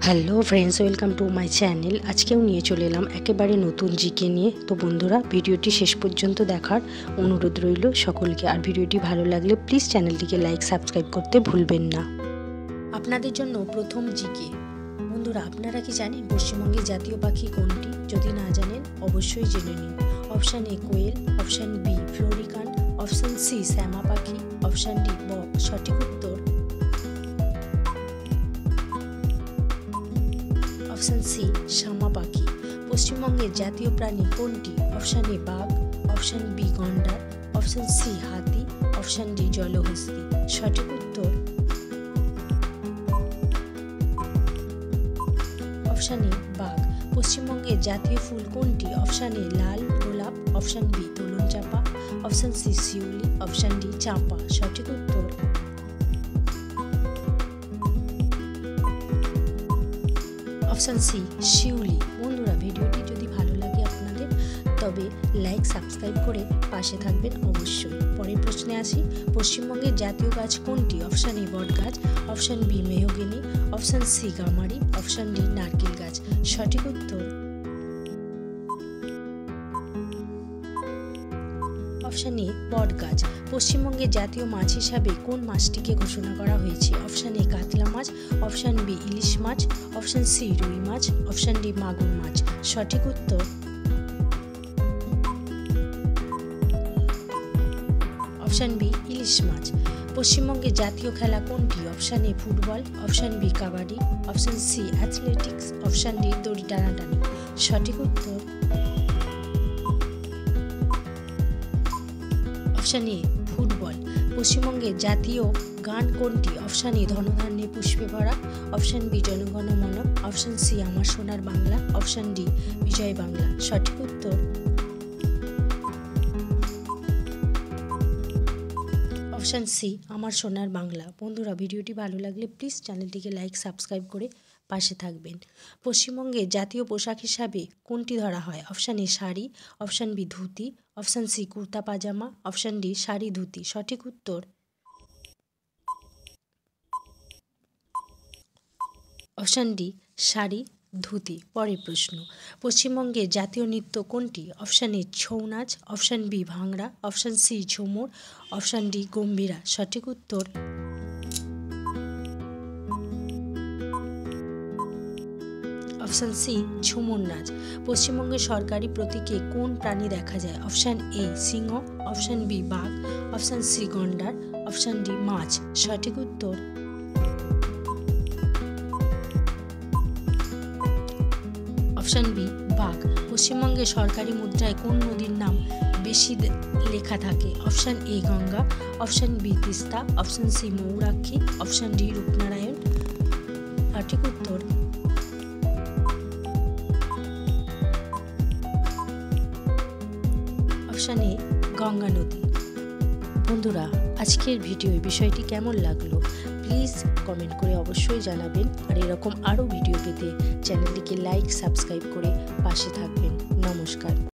Hello friends, welcome to my channel. আজকেও নিয়ে চলে এলাম একেবারে নতুন জিকে নিয়ে। তো বন্ধুরা, ভিডিওটি শেষ পর্যন্ত দেখার অনুরোধ রইল সকলকে। আর ভিডিওটি ভালো লাগলে প্লিজ চ্যানেলটিকে লাইক সাবস্ক্রাইব করতে ভুলবেন না। আপনাদের জন্য প্রথম জিকে। বন্ধুরা, আপনারা কি জানেন পশ্চিমবঙ্গের জাতীয় পাখি কোনটি? যদি না জানেন অবশ্যই জেনে নিন। অপশান এ কোয়েল, option B florican, option C শ্যামা পাখি, অপশান ডি বক। সঠিক উত্তর অপশান সি শ্যামা পাখি। পশ্চিমবঙ্গের জাতীয় প্রাণী কোনটি? অপশান এ বাঘ, অপশান বি গন্ডার, অপশান সি হাতি, অপশান ডি জলহস্তী। সঠিক উত্তর অপশান এ বাঘ। পশ্চিমবঙ্গের জাতীয় ফুল কোনটি? অপশান এ লাল গোলাপ, অপশান বি দোলন চাঁপা, অপশান সি শিউলি, অপশান ডি চাঁপা। সঠিক উত্তর অপশান সি শিউলি। বন্ধুরা, ভিডিওটি যদি ভালো লাগে আপনাদের, তবে লাইক সাবস্ক্রাইব করে পাশে থাকবেন অবশ্যই। পরের প্রশ্নে আসি। পশ্চিমবঙ্গের জাতীয় গাছ কোনটি? অপশান এ বট গাছ, অপশান বি মেহগিনি, অপশান সি গামারি, অপশান ডি নারকেল গাছ। সঠিক উত্তর অপশান এ বট গাছ। পশ্চিমবঙ্গের জাতীয় মাছ হিসাবে কোন মাছটিকে ঘোষণা করা হয়েছে? অপশান এ কাতলা মাছ, অপশান বি ইলিশ মাছ, অপশান সি রুই মাছ, অপশান ডি মাগুর মাছ। সঠিক উত্তর অপশান বি ইলিশ মাছ। পশ্চিমবঙ্গের জাতীয় খেলা কোনটি? Option A football, option B kabaddi, option C athletics, option D দড়ি টানাটানি। সঠিক উত্তর অপশান এ ফুটবল। পশ্চিমবঙ্গের জাতীয় গান কোনটি? অপশান এ ধনধান্যে পুষ্পে ভরা, অপশান বি জনগণ মন, অপশান সি আমার সোনার বাংলা, অপশান ডি বিজয় বাংলা। সঠিক উত্তর অপশান সি আমার সোনার বাংলা। বন্ধুরা, ভিডিওটি ভালো লাগলে প্লিজ চ্যানেলটিকে লাইক সাবস্ক্রাইব করে পাশে থাকবেন। পশ্চিমবঙ্গের জাতীয় পোশাক হিসাবে কোনটি ধরা হয়? Option A sari, option B dhoti, option C kurta pajama, option D sari dhoti. সঠিক উত্তর অপশান ডি শাড়ি ধুতি। পরের প্রশ্ন। পশ্চিমবঙ্গের জাতীয় নৃত্য কোনটি? অপশান এ ছৌ নাচ, অপশান বি ভাংড়া, অপশান সি ঝুমুর, অপশান ডি গম্ভীরা। সঠিক উত্তর অপশান সি ঝুমুর নাচ। পশ্চিমবঙ্গের সরকারি প্রতীকে কোন প্রাণী দেখা যায়? অপশান এ সিংহ, অপশান বি বাঘ, অপশান সি গন্ডার, অপশান ডি মাছ। সঠিক উত্তর অপশান বি বাঘ। পশ্চিমবঙ্গের সরকারি মুদ্রায় কোন নদীর নাম বেশি লেখা থাকে? Option A Ganga, option B Teesta, option C Mayurakshi, option D Rupnarayan. সঠিক উত্তর অপশান এ গঙ্গা নদী। বন্ধুরা, আজকের ভিডিওর বিষয়টি কেমন লাগলো প্লিজ কমেন্ট করে অবশ্যই জানাবেন। আর এরকম আরও ভিডিও পেতে চ্যানেলটিকে লাইক সাবস্ক্রাইব করে পাশে থাকবেন। নমস্কার।